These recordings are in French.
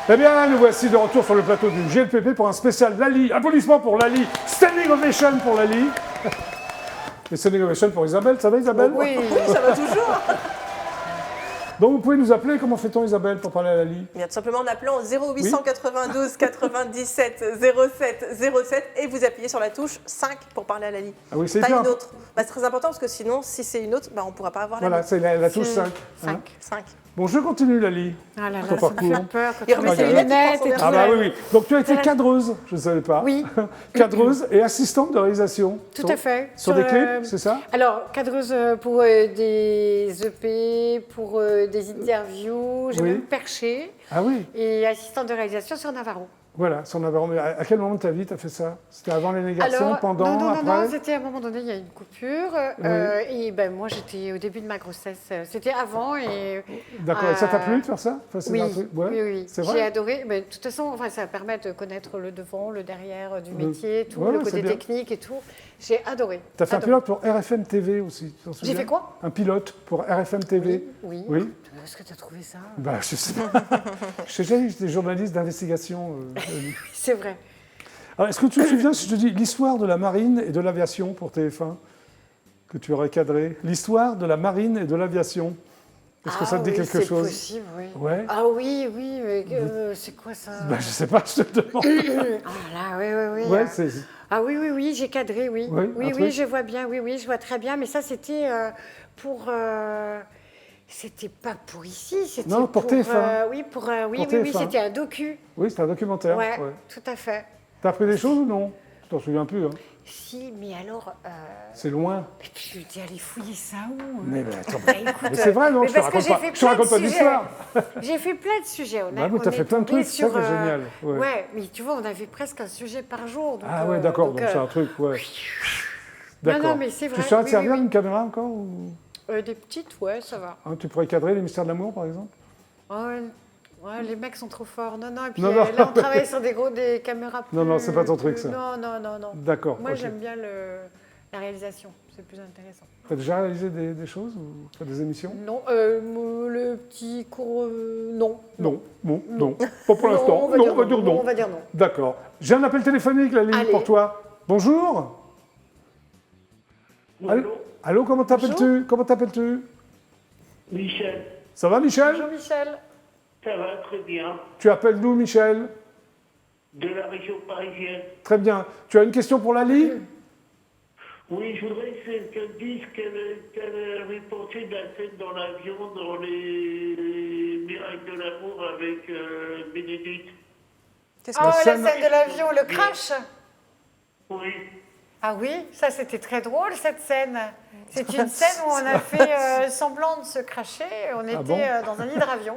Eh bien, nous voici de retour sur le plateau du GLPP pour un spécial Lali. Applaudissements pour Lali. Standing ovation pour Lali. Et standing ovation pour Isabelle. Ça va, Isabelle? Oui, ça va toujours. Donc, vous pouvez nous appeler. Comment fait-on, Isabelle, pour parler à Lali? Bien, tout simplement en appelant au 0892 97 07 07 et vous appuyez sur la touche 5 pour parler à Lali. Ah oui, c'est pas bien. une autre. Bah, c'est très important parce que sinon, si c'est une autre, bah, on ne pourra pas avoir Voilà, Lali. c'est la touche 5. 5. Bon, je continue, Lali. Ah là là, Ton ça me parcours. fait peur. Quand Il on remet met ses ses lunettes, lunettes il et pense tout. Ah bah oui, oui. Donc, tu as été Voilà. cadreuse, je ne savais pas. Oui. Cadreuse et assistante de réalisation. Tout à fait. Sur des clips, c'est ça? Alors, cadreuse pour des EP, pour des interviews, j'ai Oui. même perché. Ah oui, Et assistante de réalisation sur Navarro. voilà, sur Navarro. Mais à quel moment de ta vie tu as fait ça? C'était avant les garçons, pendant, non, après? non, c'était à un moment donné, il y a une coupure. Et ben, moi, j'étais au début de ma grossesse. C'était avant et... D'accord, et ça t'a plu de faire ça? Enfin, c'est Oui, un truc- ouais, oui. C'est J'ai vrai? adoré. Mais de toute façon, enfin, ça permet de connaître le devant, le derrière du métier, tout, ouais, le c'est côté bien. technique et tout. J'ai adoré. Tu as fait un Adoré. pilote pour RFM TV aussi, tu t'en souviens? fait quoi? Un pilote pour RFM TV. Oui. Oui. Est-ce que tu as trouvé ça? Bah, je sais pas. Je sais jamais, j'étais journaliste d'investigation. C'est vrai. Alors, est-ce que tu te souviens, si je te dis l'histoire de la marine et de l'aviation pour TF1, que tu aurais cadré? L'histoire de la marine et de l'aviation. Est-ce que ça te dit quelque chose? C'est possible, oui. Ouais. Ah oui, mais c'est quoi ça? Bah, je sais pas, je te demande. Ah là, oui. Ouais, c'est... Ah oui, j'ai cadré, oui. Oui, un Oui, truc. je vois bien, oui, je vois très bien. Mais ça, c'était pour... C'était pas pour ici, c'était Non, pour TF1. oui, Pour oui, TF1. c'était un docu. Oui, c'est un documentaire. Ouais, Ouais. tout à fait. T'as appris des choses ou non? Je t'en souviens plus. Hein. Si, mais alors... C'est loin. mais tu t'es allé fouiller ça où? Mais attends, Bah, écoute, mais c'est vrai, non? mais Je te parce que raconte j'ai pas, fait je te plein de raconte pas sujets. d'histoire. J'ai fait plein de sujets. Bah oui, t'as fait plein de trucs, c'est ça qui est génial. Ouais. Ouais, mais tu vois, on avait presque un sujet par jour. Donc, Ah ouais, d'accord, donc c'est un truc, ouais. D'accord. mais c'est vrai, Tu saurais te oui, servir oui. d'une caméra encore ou... Des petites, ouais, ça va. Hein, tu pourrais cadrer les mystères de l'amour, par exemple? Ouais, les mecs sont trop forts. Non, et puis Non. là, on travaille sur des caméras plus... Non, c'est pas ton truc, ça. Non. D'accord. Moi, ok. j'aime bien la réalisation, c'est plus intéressant. T'as déjà réalisé des choses ou t'as des émissions? Non, le petit cours, non. Non, bon, non. Pas pour Non, l'instant. on va Non, dire on va dire non. non. On va dire non. D'accord. J'ai un appel téléphonique, la ligne, Allez. pour toi. Bonjour. Bonjour, Allô, comment t'appelles-tu? Comment t'appelles-tu? Michel. Ça va, Michel? Bonjour Michel. Ça va très bien. Tu appelles d'où, Michel? De la région parisienne. Très bien. Tu as une question pour Lali? Oui, je voudrais qu'elle dise qu'elle avait pensé de la scène dans l'avion dans les Miracles de l'amour avec Bénédicte. Qu'est-ce Oh, que la scène- scène de l'avion, le crash. Oui. Ah oui, ça c'était très drôle cette scène. C'est une scène où on a fait semblant de se cracher. On était bon dans un hydravion.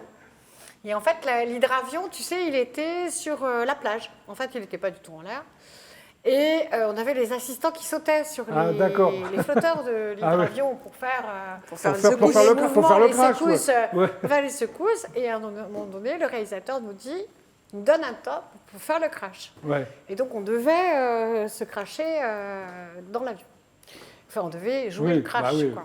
Et en fait, l'hydravion, tu sais, il était sur la plage. En fait, il n'était pas du tout en l'air. Et on avait les assistants qui sautaient sur Ah, d'accord. les flotteurs de Ah ouais. l'hydravion pour faire, Pour faire le les crash, secousses, ouais. pour faire les secousses. Et à un moment donné, le réalisateur nous donne un top pour faire le crash. Ouais. Et donc, on devait se cracher dans l'avion. Enfin, on devait jouer Oui, le crash, bah oui. quoi.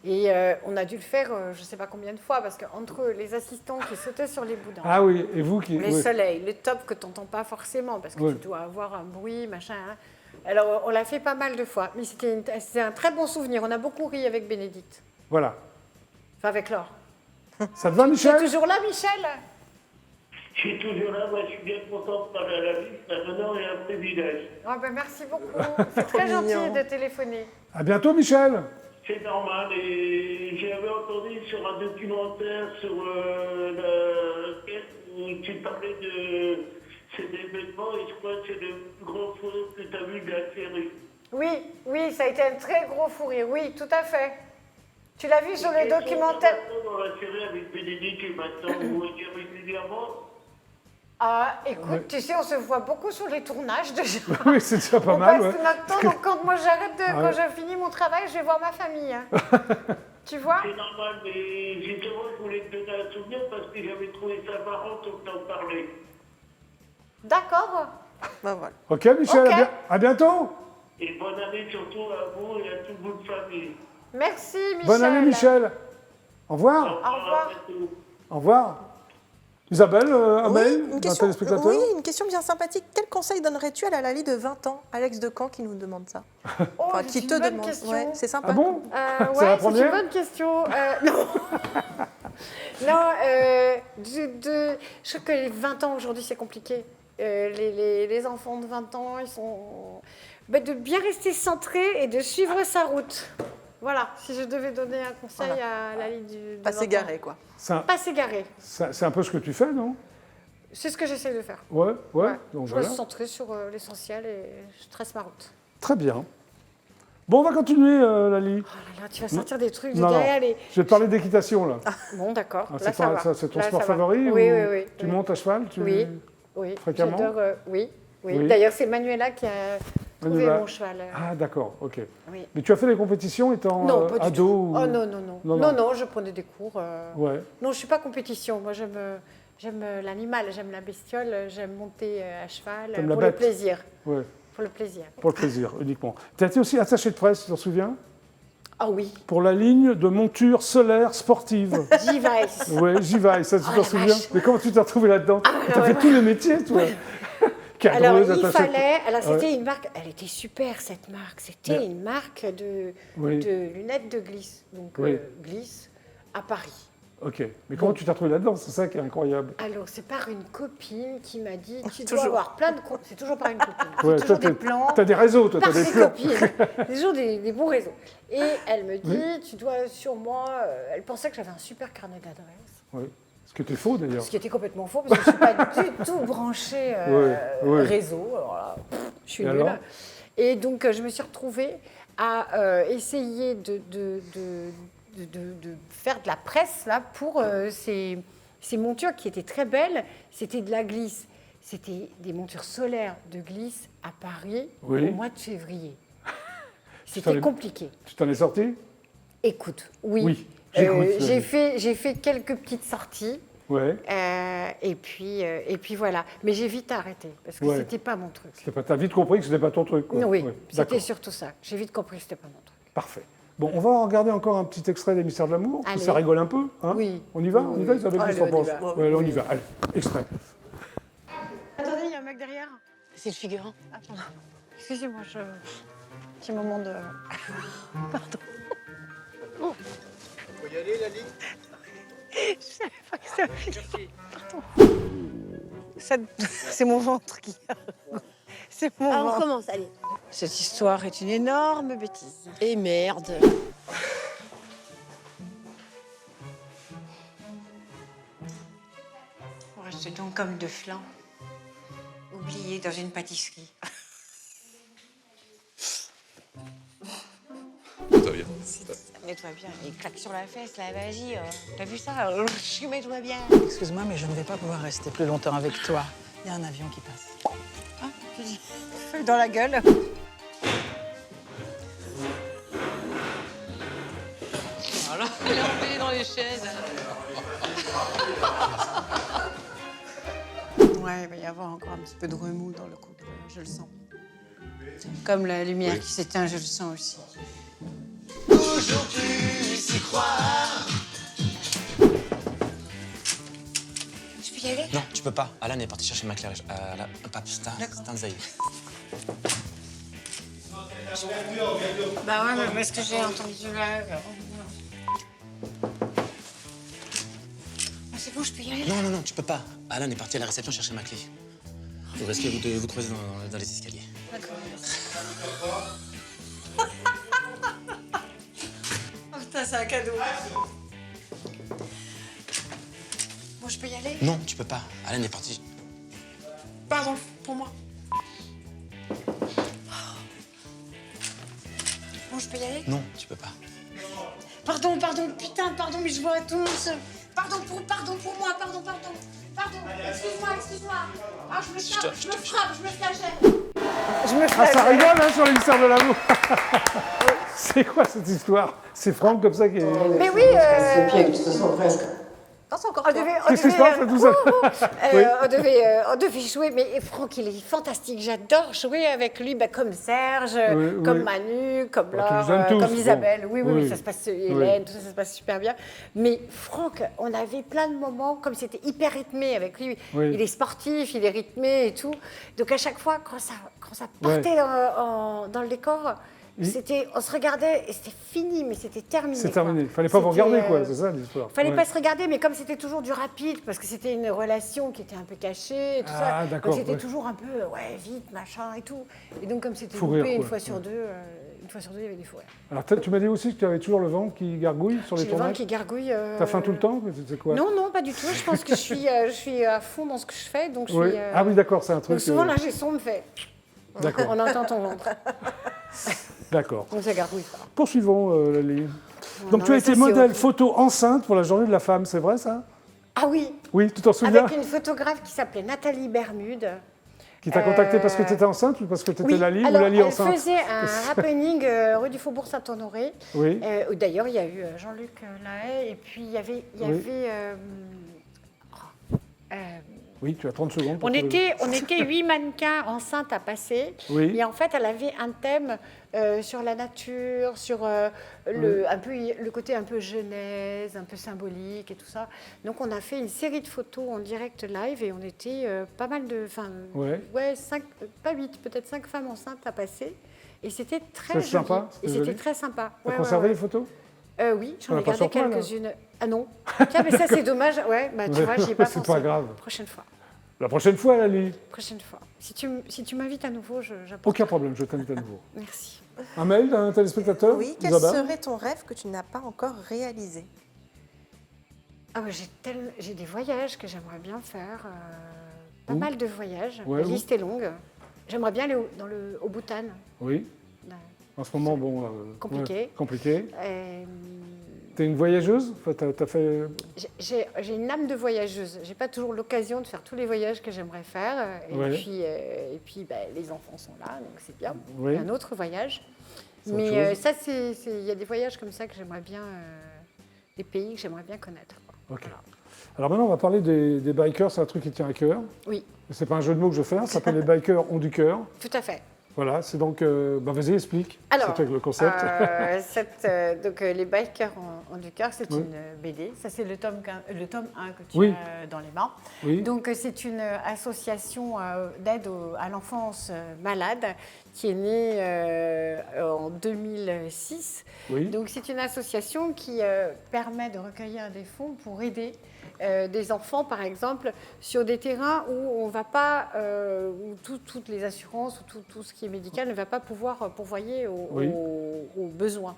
Et on a dû le faire, je ne sais pas combien de fois, parce qu'entre les assistants qui sautaient sur les boudins, Ah oui, et vous qui... les oui. soleils, le top que tu n'entends pas forcément, parce que Oui. tu dois avoir un bruit, machin. Hein. Alors, on l'a fait pas mal de fois, mais c'était un très bon souvenir. On a beaucoup ri avec Bénédicte, Voilà. enfin avec Laure. Ça te va, Tu es Michel? toujours là, Michel? Je suis toujours là, moi je suis bien content de parler à la vie, c'est un honneur et un privilège. Ah ben, merci beaucoup. C'est très gentil mignon. de téléphoner. À bientôt, Michel. C'est normal, et j'avais entendu sur un documentaire sur où tu parlais de cet événement, et je crois que c'est le plus grand fourreau que tu as vu de la série. Oui, ça a été un très gros fou rire. Oui, tout à fait. Tu l'as vu sur le documentaire? Dans la série avec Bénédicte et maintenant, vous voyez régulièrement. Ah, écoute, tu sais, on se voit beaucoup sur les tournages déjà. Oui, c'est déjà pas On mal. passe ouais. tout notre temps, donc quand moi j'arrête Ah quand ouais. je finis mon travail, je vais voir ma famille. hein. Tu vois? C'est normal, mais justement, je voulais te donner un souvenir parce que j'avais trouvé ça marrant quand t'en parlais. D'accord. Bah voilà. Ok, Michel, Ok. à bientôt. Et bonne année surtout à vous et à toute votre famille. Merci, Michel. Bonne année, Michel. Au revoir. Au revoir. À bientôt. Au revoir. Isabelle, un mail une d'un question, téléspectateur? oui, une question bien sympathique. Quel conseil donnerais-tu à la Lali de 20 ans, Alex de Caen, qui nous demande ça? Oh, Enfin, c'est qui une te bonne demande. question. Ouais, c'est sympa. Ah bon? Ouais, C'est la c'est une première? bonne question. Non, non je trouve que les 20 ans aujourd'hui, c'est compliqué. Les enfants de 20 ans, ils sont... de bien rester centré et de suivre sa route. Voilà, si je devais donner un conseil à la ligne de Pas 20 ans. s'égarer, quoi. Pas s'égarer. C'est un peu ce que tu fais, non? C'est ce que j'essaie de faire. Ouais. Donc Je voilà. reste centrée sur l'essentiel et je trace ma route. Très bien. Bon, on va continuer, Lali. Oh là là, tu vas sortir des trucs de Non, derrière les... Je vais te parler d'équitation, là. Bon, d'accord. Ah, Là, ça va. c'est ton Là, sport ça va. favori? Oui, ou oui. Tu montes à cheval? Oui. Fréquemment? J'adore, oui. Oui. D'ailleurs, c'est Manuela qui a trouvé Manuela. mon cheval. Ah, d'accord, ok. Oui. Mais tu as fait des compétitions étant Non, pas du ado? tout. Ou... Oh non. Non. Non, je prenais des cours. Ouais. Non, je ne suis pas compétition. Moi, j'aime l'animal, j'aime la bestiole, j'aime monter à cheval T'aimes la pour le bête. plaisir. Ouais, Pour le plaisir. pour le plaisir, uniquement. Tu as été aussi attaché de presse, tu t'en souviens? Ah oui, Pour la ligne de monture solaire sportive. G-Vice. Ouais, j'y vais, ça tu Oh, t'en la souviens? vache. Mais comment tu t'es retrouvé là-dedans? Tu as ouais, fait tous les métiers, toi? Alors, Cadreuse, il attachée de- fallait. Alors, c'était Ouais. une marque. Elle était super, cette marque. C'était Ouais. une marque de Oui. lunettes de glisse. Donc, Oui. glisse à Paris. Ok, mais comment tu t'es retrouvé là-dedans? C'est ça qui est incroyable. Alors, c'est par une copine qui m'a dit tu dois Toujours. avoir plein de comptes. C'est toujours par une copine. Ouais, C'est toujours toi, des plans. T'as des réseaux, toi, Par t'as des ses plans. copines. C'est toujours des bons réseaux. Et elle me dit tu dois sur moi. Elle pensait que j'avais un super carnet d'adresses. Oui. Ce qui était faux, d'ailleurs. Ce qui était complètement faux parce que je ne suis pas du tout branchée Ouais. réseau. Alors là, je suis Et nulle. alors Et donc, je me suis retrouvée à essayer de faire de la presse là, pour ces montures qui étaient très belles. C'était de la glisse. C'était des montures solaires de glisse à Paris Oui. au mois de février. t'en C'était es- compliqué. Tu t'en es sorti? Écoute, oui. Oui, j'écoute, J'ai vas-y. fait quelques petites sorties. Ouais. Et puis voilà. Mais j'ai vite arrêté parce que Ouais. c'était pas mon truc. T'as vite compris que ce n'était pas ton truc, quoi. Oui, Ouais, c'était d'accord. surtout ça. J'ai vite compris que c'était pas mon truc. Parfait. Bon, on va regarder encore un petit extrait des Mystères de l'amour. Allez. Ça rigole un peu, hein? Oui. On y va? Oui, On y va, oui. Isabelle? Allez, Qu'est-ce que t'en on y penses? va. Ouais, on y va. Allez, extrait. Attendez, il y a un mec derrière. C'est le figurant. Attends. Excusez-moi, petit moment de. Pardon. Faut y aller, Lali? Je savais pas que ça arrivait. Pardon. C'est mon ventre qui. C'est mon Alors on ventre. recommence, allez. Cette histoire est une énorme bêtise. Et merde. On reste donc comme deux flancs, oubliés dans une pâtisserie. Mets-toi bien, il claque sur la fesse, là, vas-y. T'as vu ça? Mets-toi bien. Excuse-moi, mais je ne vais pas pouvoir rester plus longtemps avec toi. Il y a un avion qui passe. Feu dans la gueule. Voilà, elle est emballée dans les chaises. Ouais, il va y avoir encore un petit peu de remous dans le couple, je le sens. Comme la lumière qui s'éteint, je le sens aussi. Je peux y aller? Non, tu peux pas. Alan est parti chercher ma Claire. Stanzai. Bah ouais, mais parce que j'ai entendu là. Ah, c'est bon, je peux y aller? Non, tu peux pas. Alan est parti à la réception chercher ma clé. Vous risquez de vous croiser dans les escaliers. D'accord. Oh putain, c'est un cadeau. Bon, je peux y aller? Non, tu peux pas. Alan est parti. Pardon, pour moi. Bon, je peux y aller? Non, tu peux pas. Pardon, putain, pardon, mais je vois tous. Pardon pour moi, pardon. Excuse-moi. Ah, je me frappe, je me flagelle. Ah, ça rigole, hein, sur les Mystères de l'amour. C'est quoi cette histoire? C'est Franck comme ça qui est... Mais oui, Non, c'est encore On toi. devait, Qu'est-ce qui se passe à tout ça? Oui. on devait jouer, mais Franck, il est fantastique. J'adore jouer avec lui, comme Serge, Oui, comme oui. Manu, comme Bah, tu Laure, les aimes tous, comme bon. Isabelle. Oui, Oui. ça se passe, Hélène, tout ça, ça se passe super bien. Mais Franck, on avait plein de moments, comme c'était hyper rythmé avec lui. Oui. Il est sportif, il est rythmé et tout. Donc à chaque fois, quand ça partait dans le décor, on se regardait et c'était fini, mais c'était terminé. C'est quoi. terminé. Il fallait pas vous C'était, regarder, quoi. C'est ça l'histoire. Fallait Ouais. pas se regarder, mais comme c'était toujours du rapide, parce que c'était une relation qui était un peu cachée, et tout Ah, ça, d'accord, donc c'était ouais. toujours un peu, vite, machin et tout. Et donc, comme c'était Fou loupé rire, une quoi. fois sur deux, il y avait des fous rires. Alors, tu m'as dit aussi que tu avais toujours le vent qui gargouille sur les J'ai le vent tournages. qui gargouille. T'as faim tout le temps? C'est quoi? Non, non, pas du tout. Je pense que je suis à fond dans ce que je fais. Donc je Oui. suis, Ah oui, d'accord, c'est un truc. donc souvent, l'ingé son me fait. D'accord. On entend ton ventre. D'accord. Donc ça gargouille pas. Poursuivons, Lali. Donc, Non, tu as mais été ça, c'est modèle horrible. photo enceinte pour la journée de la femme, c'est vrai ça? Ah oui, Oui, tu t'en souviens? avec une photographe qui s'appelait Nathalie Bermude. Qui t'a contacté parce que tu étais enceinte ou parce que tu étais Oui, Lali ou alors, Lali elle enceinte? faisait un happening rue du Faubourg Saint-Honoré. Oui. Où D'ailleurs, il y a eu Jean-Luc Lahaye et puis il y avait... Oui, tu as 30 secondes. pour on trouver- était 8 mannequins enceintes à passer. Oui. Et en fait, elle avait un thème sur la nature, sur un peu, le côté un peu genèse, un peu symbolique et tout ça. Donc, on a fait une série de photos en direct live et on était pas mal de... Ouais. Pas 8, peut-être 5 femmes enceintes à passer. Et c'était très C'est joli. sympa, Et c'est c'était joli. très sympa. T'as Ouais, conservé ouais, les ouais. photos? Oui, On j'en a ai pas gardé sur toi, là. quelques-unes. Ah non. Tiens, mais ça, c'est dommage. Ouais, tu vois, j'y ai pas C'est pensé. pas grave. Prochaine fois. La prochaine fois, Lali. Prochaine fois. Si tu m'invites à nouveau, j'apporte. Aucun problème, je t'invite à nouveau. Merci. Un mail d'un téléspectateur? Oui, quel Isabelle serait ton rêve que tu n'as pas encore réalisé? Ah ouais, j'ai des voyages que j'aimerais bien faire. Pas Où? mal de voyages. Ouais, La où? liste est longue. J'aimerais bien aller au Bhoutan. Oui. En ce moment, bon. Compliqué. ouais, compliqué. Euh, T'es une voyageuse? Enfin, t'as fait. J'ai une âme de voyageuse. J'ai pas toujours l'occasion de faire tous les voyages que j'aimerais faire. Ouais. Et puis les enfants sont là, donc c'est bien. Oui. Un autre voyage. C'est autre Mais chose. ça, il y a des voyages comme ça que j'aimerais bien, des pays que j'aimerais bien connaître. Quoi. Ok. Voilà. Alors maintenant, on va parler des bikers. C'est un truc qui tient à cœur. Oui, C'est pas un jeu de mots que je fais. Ça s'appelle les bikers ont du cœur. tout à fait. Voilà, c'est donc. Vas-y, explique. Alors, c'est le concept. donc les bikers ont du cœur, c'est Oui. une BD. Ça, c'est le tome 1 que tu Oui. as dans les mains. Oui. Donc, c'est une association d'aide à l'enfance malade qui est née en 2006. Oui. Donc, c'est une association qui permet de recueillir des fonds pour aider des enfants, par exemple, sur des terrains où on va pas, où toutes les assurances ou tout ce qui est médical ne va pas pouvoir pourvoyer Oui. aux besoins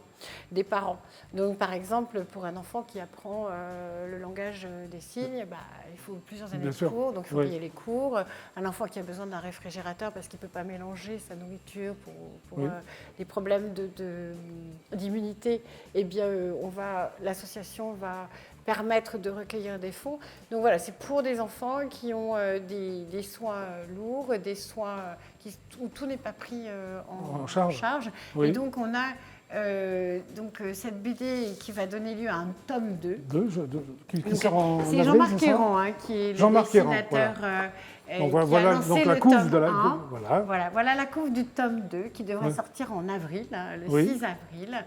des parents. Donc, par exemple, pour un enfant qui apprend le langage des signes, il faut plusieurs années Bien de sûr. cours, donc il faut Oui. payer les cours. Un enfant qui a besoin d'un réfrigérateur parce qu'il ne peut pas mélanger sa nourriture pour Oui. des problèmes d'immunité, eh bien, l'association va permettre de recueillir des fonds. Donc voilà, c'est pour des enfants qui ont des soins lourds, des soins où tout n'est pas pris En charge. Oui. Et donc on a cette BD qui va donner lieu à un tome 2. Qui Donc, sort en c'est avril, Jean-Marc c'est ça? Héran qui est le Jean-Marc Héran, dessinateur Donc qui a voilà lancé donc la le couve tome de la. 1. Voilà. Voilà la couve du tome 2 qui devrait Ouais. sortir en avril, le Oui. 6 avril.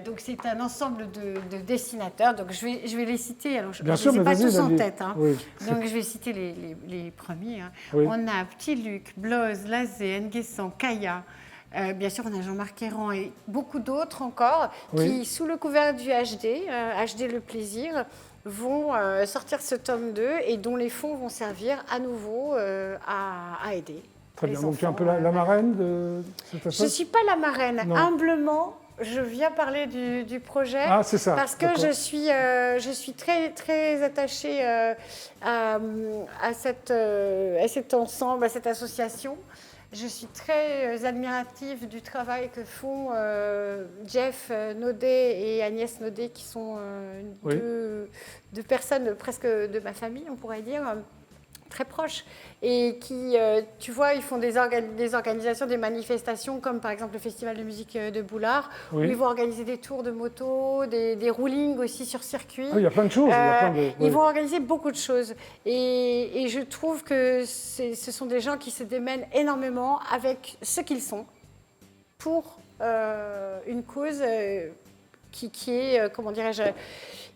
Donc c'est un ensemble de dessinateurs. Donc je vais les citer. Alors je Bien ne sûr, les ai mais pas vas-y, tous en vas-y. tête. Hein. Oui. Donc je vais citer les premiers. Hein. Oui. On a Petit Luc, Bloz, Lazé, Nguessan, Kaya. Bien sûr, on a Jean-Marc Héran et beaucoup d'autres encore Oui. qui, sous le couvert du HD, HD Le Plaisir, vont sortir ce tome 2 et dont les fonds vont servir à nouveau à aider. Très les bien. Donc tu es un peu enfants, la marraine de cette Je ne affaire? suis pas la marraine. Non. Humblement, je viens parler du projet. Ah, c'est ça. Parce que D'accord. je suis très, très attachée à cet ensemble, à cette association. Je suis très admirative du travail que font Jeff Naudet et Agnès Naudet, qui sont Oui. deux personnes presque de ma famille, on pourrait dire, très proches et qui, tu vois, ils font des organisations, des manifestations comme par exemple le Festival de musique de Boulard, où Oui. ils vont organiser des tours de moto, des roulings aussi sur circuit. Ah, il y a plein de choses. il y a plein de... Ils vont organiser beaucoup de choses. Et je trouve que ce sont des gens qui se démènent énormément avec ce qu'ils sont pour une cause qui est, comment dirais-je,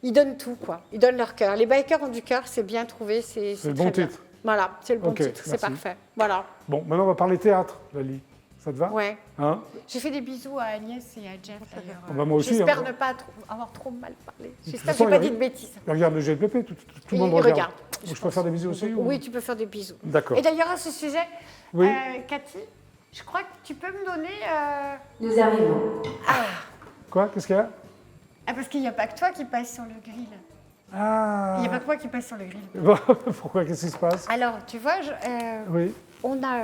ils donnent tout, quoi. Ils donnent leur cœur. Les bikers ont du cœur, c'est bien trouvé, c'est le très bon bien. titre. Voilà, c'est le bon Ok, titre, c'est merci. parfait. Voilà, Bon, maintenant on va parler théâtre, Lali. Ça te va? ouais. Hein? J'ai fait des bisous à Agnès et à Jeff, d'ailleurs. Bah, moi aussi, J'espère hein. ne pas avoir trop mal parlé. J'espère que façon, je n'ai pas il y a- dit de bêtises. Regarde le GLPP, tout le monde Il regarde. regarde, Donc, je peux faire des bisous aussi ou- Oui, tu peux faire des bisous. D'accord. Et d'ailleurs, à ce sujet, Oui. Cathy, je crois que tu peux me donner... Nous arrivons. Quoi? Qu'est-ce qu'il y a? Ah, parce qu'il n'y a pas que toi qui passe sur le grill. Ah. Il n'y a pas que moi qui passe sur le grill. Bon, pourquoi? Qu'est-ce qui se passe? Alors, tu vois, Oui. on a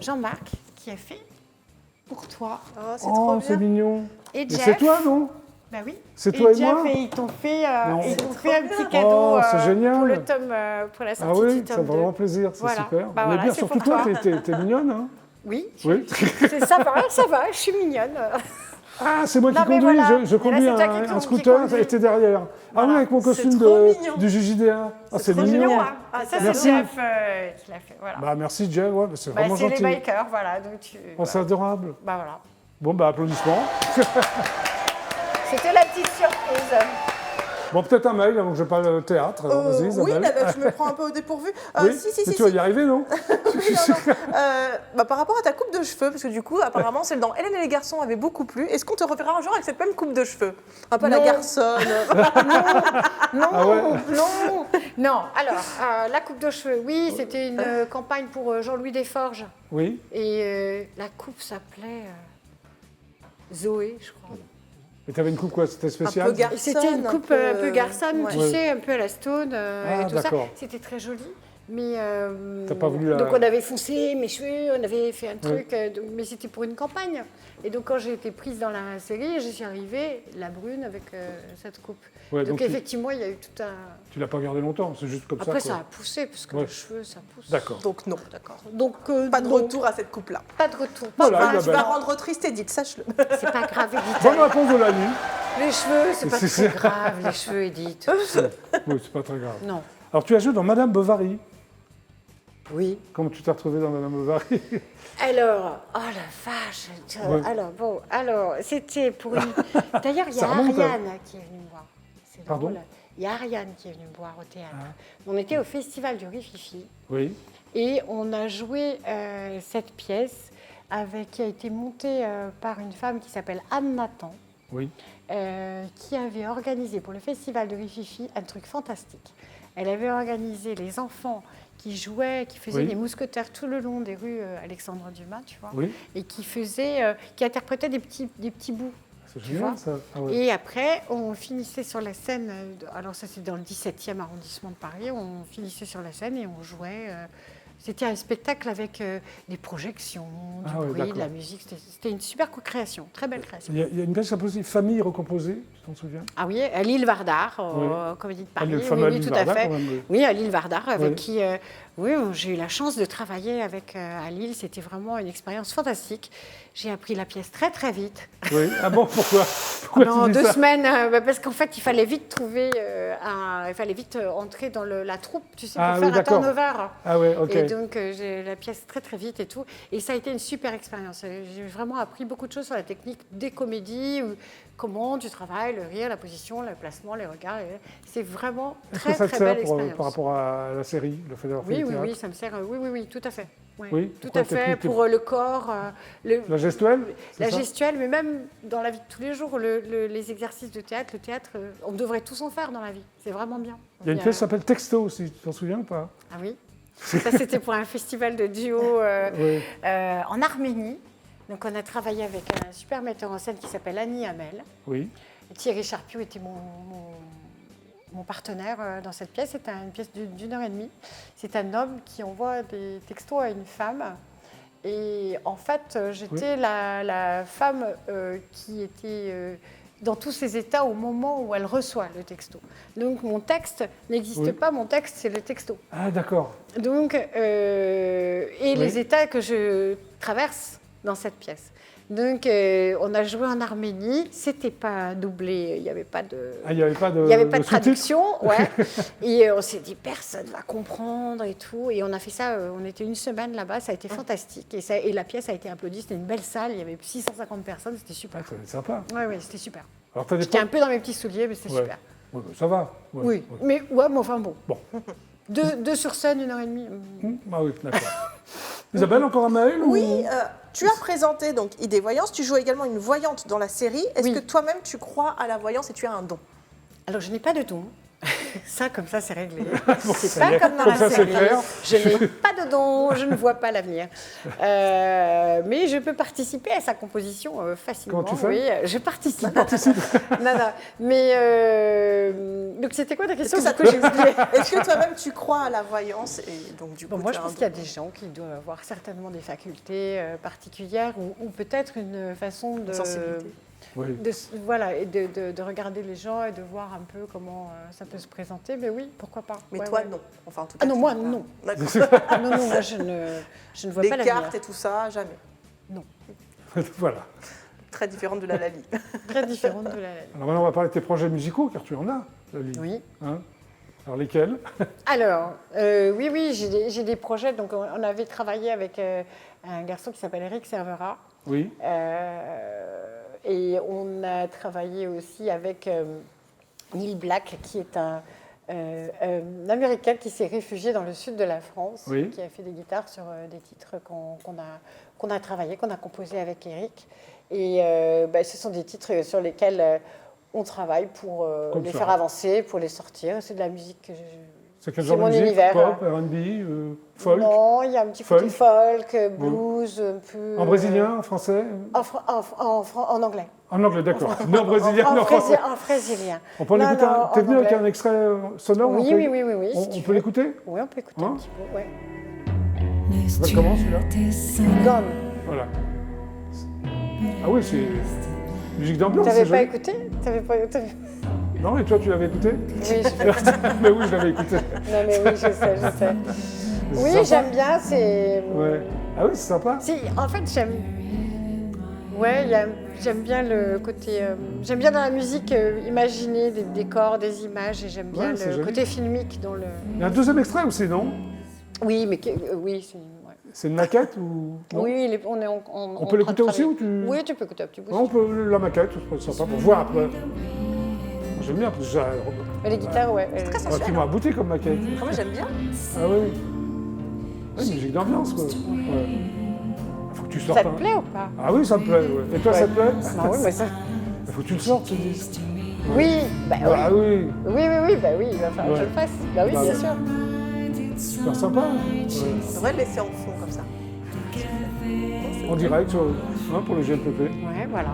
Jean-Marc qui a fait pour toi Oh, c'est trop Oh, c'est bien. mignon. et Mais Jeff. c'est toi, non? Bah oui. C'est toi et Jeff, moi? et ils t'ont fait, Non. ils t'ont C'est fait un trop petit bien. cadeau Oh, c'est génial. pour le tome, pour la Ah sortie oui, du ça tome fait 2. vraiment plaisir, c'est Voilà. super. Bah On voilà, est bien, c'est surtout pour toi, toi. t'es mignonne. Hein? Oui, Oui. ça va, je suis mignonne. Ah, c'est moi qui Non, mais conduis, voilà. je Et là, conduis c'est toi un qui scooter conduis. et t'es derrière. Ah Voilà. oui, avec mon C'est costume trop mignon. du JJDA. Ah, c'est trop mignon. mignon. Hein. Ah, ça, Merci. c'est Jeff qui l'a fait. Voilà. Bah merci Jeff, ouais, bah, c'est Bah, vraiment c'est les gentil. bikers, voilà. Donc tu, Oh, c'est adorable. bah voilà. Bon, bah applaudissements. C'était la petite surprise. Bon, peut-être un mail avant que je parle théâtre. Alors, vas-y, Oui, Isabelle. là, tu me prends un peu au dépourvu. Oui, Si, mais tu vas y arriver, non? Oui, non. Par rapport à ta coupe de cheveux, parce que du coup, apparemment, celle dans Hélène et les garçons avait beaucoup plu. Est-ce qu'on te reverra un jour avec cette même coupe de cheveux? Un peu à la Non. garçonne. Non, Ah ouais. non. Alors, la coupe de cheveux, oui, c'était une campagne pour Jean-Louis Desforges. Oui. Et la coupe s'appelait Zoé, je crois. Et t'avais une coupe quoi? C'était spécial? Un peu garçonne. Et c'était une coupe un peu garçonne, ouais. tu sais, un peu à la Stone Ah, et tout ça. d'accord. C'était très joli. Mais T'as pas voulu la- donc on avait foncé mes cheveux, on avait fait un truc, mais c'était pour une campagne. Et donc quand j'ai été prise dans la série, je suis arrivée la brune avec cette coupe. Ouais, donc donc effectivement, il y a eu tout un. Tu l'as pas gardé longtemps, c'est juste comme Après ça. ça quoi. a poussé parce que Ouais. les cheveux ça pousse. D'accord. Donc non. D'accord. Donc Pas de non, retour à cette coupe-là. Pas de retour. Voilà, Pas- Isabelle. Tu vas rendre triste Edith, sache-le. C'est pas grave, Edith. Bonne réponse de la nuit. Les cheveux, c'est pas C'est très ça. grave, les cheveux, Edith. Oui, c'est pas très grave. Non. Alors, tu as joué dans Madame Bovary. Oui. Comment tu t'es retrouvée dans Madame Bovary? Alors, oh la vache. Ouais. Alors, c'était pour une. D'ailleurs, il y Ça a remonte, Ariane qui est venue me voir. C'est Pardon drôle. Il y a Ariane qui est venue me voir au théâtre. On était au Festival du Rififi Oui. et on a joué cette pièce qui a été montée par une femme qui s'appelle Anne Nathan, Oui. qui avait organisé pour le Festival de Rififi un truc fantastique. Elle avait organisé les enfants qui jouaient, qui faisaient Oui. des mousquetaires tout le long des rues Alexandre Dumas, tu vois, Oui. et qui interprétaient des petits bouts. C'est Tu génial vois. ça. Ah ouais. Et après, on finissait sur la scène, alors ça c'est dans le 17e arrondissement de Paris, on finissait sur la scène et on jouait. C'était un spectacle avec des projections, du Ah ouais, bruit, de d'accord. la musique. C'était une super co-création, très belle création. Il y a une pièce qui s'appelle aussi Famille recomposée, tu t'en souviens? Ah oui, à l'île Vardar, Oui. Comédie de Ah, Paris. le Oui, fameux oui, Aline tout Varda, à fait. quand même, oui. Oui, à l'île Vardar, avec Oui. qui j'ai eu la chance de travailler avec à Lille. C'était vraiment une expérience fantastique. J'ai appris la pièce très très vite. Oui. Ah bon, pourquoi? Pourquoi Non, tu dis 2 ça? semaines, parce qu'en fait, il fallait vite trouver il fallait vite entrer dans la troupe, tu sais, pour Ah oui, faire un d'accord. turnover. Ah ouais, ok. Et donc, j'ai la pièce très très vite et tout. Et ça a été une super expérience. J'ai vraiment appris beaucoup de choses sur la technique des comédies, comment tu travailles, le rire, la position, le placement, les regards. C'est vraiment Est-ce très que ça te très sert belle expérience. par rapport à la série, le fait d'avoir fait Oui, du oui, théâtre? oui, ça me sert. Oui, tout à fait. Ouais, Oui, tout pourquoi à fait, t'es- pour le corps, La gestuelle? c'est la ça gestuelle, mais même dans la vie de tous les jours, les exercices de théâtre, le théâtre, on devrait tous en faire dans la vie. C'est vraiment bien. Il y a une pièce qui s'appelle Texto aussi, tu t'en souviens ou pas? Ah oui. Ça, c'était pour un festival de duo Oui. en Arménie. Donc, on a travaillé avec un super metteur en scène qui s'appelle Annie Hamel. Oui. Thierry Charpiou était mon partenaire dans cette pièce. C'est une pièce d'une heure et demie. C'est un homme qui envoie des textos à une femme. Et en fait, j'étais la femme qui était dans tous ses états au moment où elle reçoit le texto. Donc mon texte n'existe Oui. pas, mon texte c'est le texto. Ah, d'accord. Donc, les états que je traverse dans cette pièce. Donc, on a joué en Arménie, c'était pas doublé, il n'y avait pas de... Ah, il n'y avait pas de, Il n'y avait pas de sous-titres. traduction, ouais. Et on s'est dit, personne va comprendre et tout. Et on a fait ça, on était une semaine là-bas, ça a été fantastique. Et la pièce a été applaudie, c'était une belle salle, il y avait 650 personnes, c'était super. Ah, ça va être sympa. Oui, c'était super. Alors, t'as des J'étais un peu dans mes petits souliers, mais c'était Ouais. super. Ouais, bah, ça va. Ouais, Oui, ouais. mais enfin bon. Bon. Deux sur scène, 1h30. Ah oui, d'accord. Isabelle, encore un mail Oui, ou... tu as présenté donc Idée Voyance, tu joues également une voyante dans la série. Est-ce Oui. que toi-même tu crois à la voyance et tu as un don? Alors, je n'ai pas de don. Ça, comme ça, c'est réglé. Bon, C'est ça y pas est, comme dans comme la ça, c'est série. clair. Je n'ai pas de don, je ne vois pas l'avenir. Mais je peux participer à sa composition facilement. Comment tu fais? Oui, je participe. Non. Mais donc, c'était quoi ta question? Du coup, j'ai oublié. Est-ce que toi-même tu crois à la voyance et donc du coup Bon, moi, tu je as un pense qu'il y a des gens qui doivent avoir certainement des facultés particulières ou peut-être une façon de... don, une sensibilité. Oui. Voilà, et de regarder les gens et de voir un peu comment ça peut se présenter. Mais oui, pourquoi pas. Mais Ouais, toi ouais. non. Enfin en tout cas. Ah non, tu moi n'as pas- non. D'accord. Ah non, moi je ne vois Les pas l'avenir. cartes et tout ça, jamais. Voilà. Très différente de la Lali. Très différente de la... Alors maintenant, on va parler de tes projets musicaux, car tu en as, Lali. Oui. Hein? Alors lesquels? Alors, oui, j'ai des projets. Donc, on avait travaillé avec un garçon qui s'appelle Eric Servera. Oui. Et on a travaillé aussi avec Neil Black, qui est un Américain qui s'est réfugié dans le sud de la France, Oui. qui a fait des guitares sur des titres qu'on a travaillé, qu'on a composé avec Eric. Et ce sont des titres sur lesquels on travaille pour Comme les ça. faire avancer, pour les sortir. C'est de la musique que C'est quel c'est genre de mon musique? univers. Pop, R&B, folk? Non, il y a un petit côté folk, blues, un peu... En brésilien, en français? En anglais. En anglais, d'accord. Ni en brésilien, ni en français. En brésilien. On peut Non, l'écouter. non, T'es en venu avec anglais. un extrait sonore? Oui, on peut- oui, On, si tu peut veux. l'écouter? Oui, on peut écouter Hein un petit peu, ouais. Ça s'appelle comment celui-là? Gone. Voilà. Ah oui, c'est musique d'ambiance. T'avais c'est pas joli. écouté Non, et toi, tu l'avais écouté? Oui, je... Mais oui, je l'avais écouté. Non, mais oui, je sais. C'est Oui, sympa. j'aime bien, c'est... Ouais. Ah oui, c'est sympa. Si, en fait, j'aime... Ouais, j'aime bien le côté... J'aime bien dans la musique imaginer des décors, des images, et j'aime bien Ouais, c'est le joli. côté filmique dans le... Il y a un deuxième extrait aussi, non? Oui, mais oui, c'est... ouais. C'est une maquette ou non? Oui, on est en On peut l'écouter aussi ou tu... Oui, tu peux écouter un petit peu. Ouais, on peut la maquette, c'est sympa pour voir après. J'aime bien parce que ça. Mais les guitares, ouais. très sensuel. Relativement abouti comme maquette. Ah, moi j'aime bien. Ah oui. Ouais, musique d'ambiance quoi. Ouais. Faut que tu sortes. Ça te hein. plaît ou pas? Ah oui, ça me plaît. Ouais. Et toi, Ouais. ça te plaît? Ah oui, mais ça... Faut que tu le sortes ce disque. Oui, bah oui. Ah oui, Oui, il va falloir que je le fasse. Bah oui, Bah bien oui. sûr. super sympa. Ouais. On devrait le laisser en fond comme ça. En direct pour le GLPP. Ouais, voilà.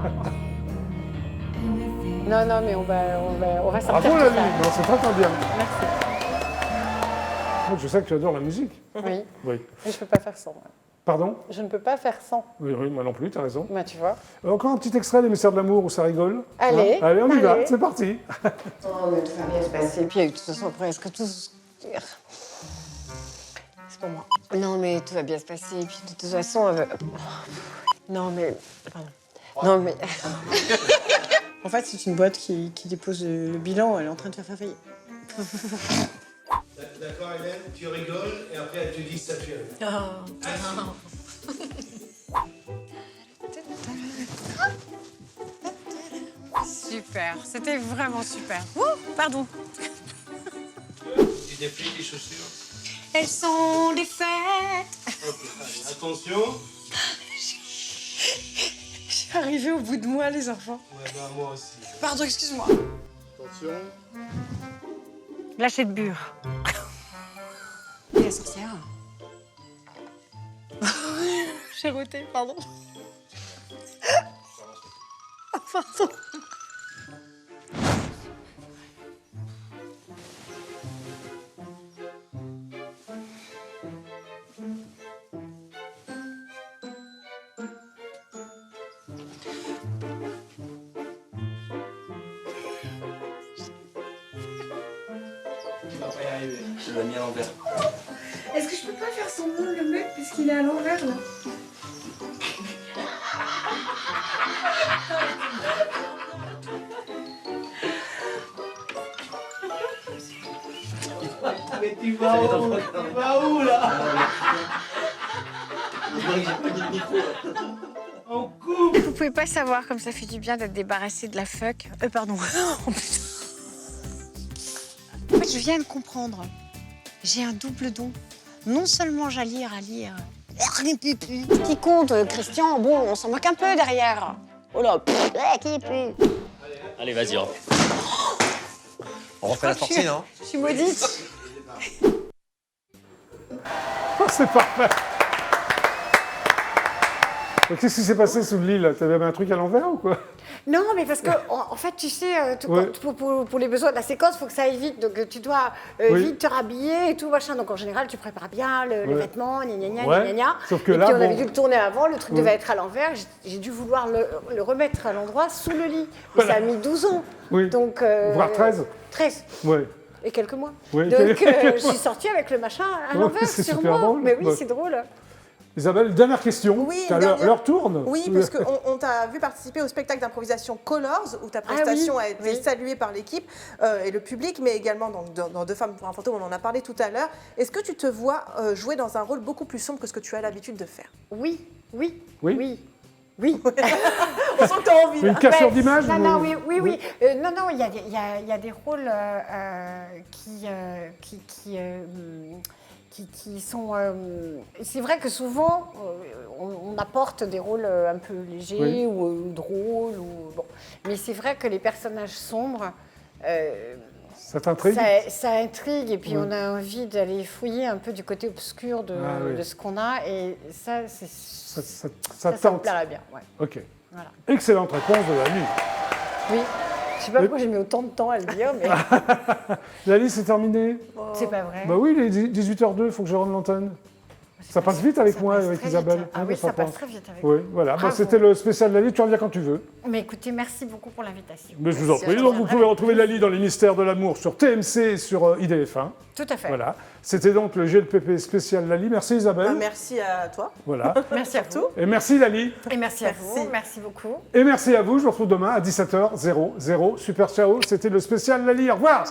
Non, mais on va sortir Bravo tout la ça. vie, non, c'est très bien. Merci. Je sais que tu adores la musique. Oui, Oui. mais je peux pas faire sans. moi. Pardon? Je ne peux pas faire sans. Oui, moi non plus, tu as raison. Bah, tu vois. Encore un petit extrait des Mystères de l'amour où ça rigole. Allez, Allez, on y va, allez. c'est parti. Oh, mais tout va bien se passer. Et puis, de toute façon, après, est-ce que tout... C'est pour moi. Non, mais tout va bien se passer. Et puis, de toute façon... Non, mais... Pardon. Non, mais... En fait, c'est une boîte qui dépose le bilan. Elle est en train de faire faillite. D'accord, Hélène, tu rigoles et après elle te dit ça tu aimes. Super, c'était vraiment super. Ouh, pardon. Tu déplies les chaussures. Elles sont défaites. Ok, allez, attention. Je suis arrivée au bout de moi, les enfants. Ouais, bah moi aussi. Pardon, excuse-moi. Attention. Lâcher de bure. Et la sorcière. J'ai roté, pardon. Pardon. Je l'ai mis à l'envers. Est-ce que je peux pas faire son nom, le mec, puisqu'il est à l'envers, là? Mais tu vas où là? On coupe. Vous pouvez pas savoir comme ça fait du bien d'être débarrassé de la fuck. Pardon. Oh, putain. En fait, je viens de comprendre. J'ai un double don. Non seulement j'allire à lire. Ce qui compte, Christian, bon, on s'en moque un peu derrière. Oh là, qui pue. Allez, vas-y, hop. On refait la sortie, non? Je suis maudite. Oh, c'est parfait. Donc, qu'est-ce qui s'est passé sous le lit, là? T'avais un truc à l'envers ou quoi? Non, mais parce que, en fait, tu sais, Ouais. pour les besoins de la séquence, il faut que ça aille vite. Donc, tu dois Oui. vite te rhabiller et tout, machin. Donc, en général, tu prépares bien le Ouais. vêtement, gna gna gna, Ouais. gna gna. Sauf que et là, puis, on avait bon. dû le tourner avant, le truc Oui. devait être à l'envers. J'ai dû vouloir le remettre à l'endroit sous le lit. Et Voilà. ça a mis 12 ans. Oui. Donc, Voire 13. 13. Ouais. Et quelques mois. Oui, Donc, quelques je suis sortie avec le machin à Ouais, l'envers c'est sur super moi. drôle. Mais oui, Ouais. c'est drôle. Isabelle, dernière question. Oui, T'as une dernière. l'heure tourne. Oui, parce qu'on t'a vu participer au spectacle d'improvisation Colors, où ta prestation a été saluée par l'équipe et le public, mais également dans Deux femmes pour un fantôme, on en a parlé tout à l'heure. Est-ce que tu te vois jouer dans un rôle beaucoup plus sombre que ce que tu as l'habitude de faire? Oui, oui, Oui. oui. Oui. On sent que t'as envie. Une là. cassure Ben, d'image Non, ou- non, oui. Non, non, il y a des rôles qui sont... c'est vrai que souvent, on apporte des rôles un peu légers Oui. ou drôles. Bon. Mais c'est vrai que les personnages sombres... Ça t'intrigue? Ça intrigue et puis Oui. on a envie d'aller fouiller un peu du côté obscur de, Ah oui. de ce qu'on a et ça, Ça ça me tente. plairait bien. Ouais. Ok. Voilà. Excellente réponse de Lali. Oui, je sais pas pourquoi j'ai mis autant de temps à le dire, mais Lali, c'est terminé? c'est pas vrai. Bah oui, il est 18h02, il faut que je rende l'antenne. Ça passe vite avec Ça moi, passe avec très Isabelle. vite. Ah Hein, oui, de ça sa part. passe très vite avec Oui, voilà. Bah, Bravo. c'était le spécial Lali, tu reviens quand tu veux. Mais écoutez, merci beaucoup pour l'invitation. Mais je vous en Merci, prie. je Donc, vous reviendrai pouvez avec retrouver plaisir. Lali dans les mystères de l'amour sur TMC et sur IDF1. Tout à fait. Voilà. C'était donc le GLPP spécial Lali. Merci Isabelle. Bah, merci à toi. Voilà. Merci à vous. Et merci Lali. Et merci à Merci. vous. Merci beaucoup. Et merci à vous. Je vous retrouve demain à 17h00. Super ciao. C'était le spécial Lali. Au revoir.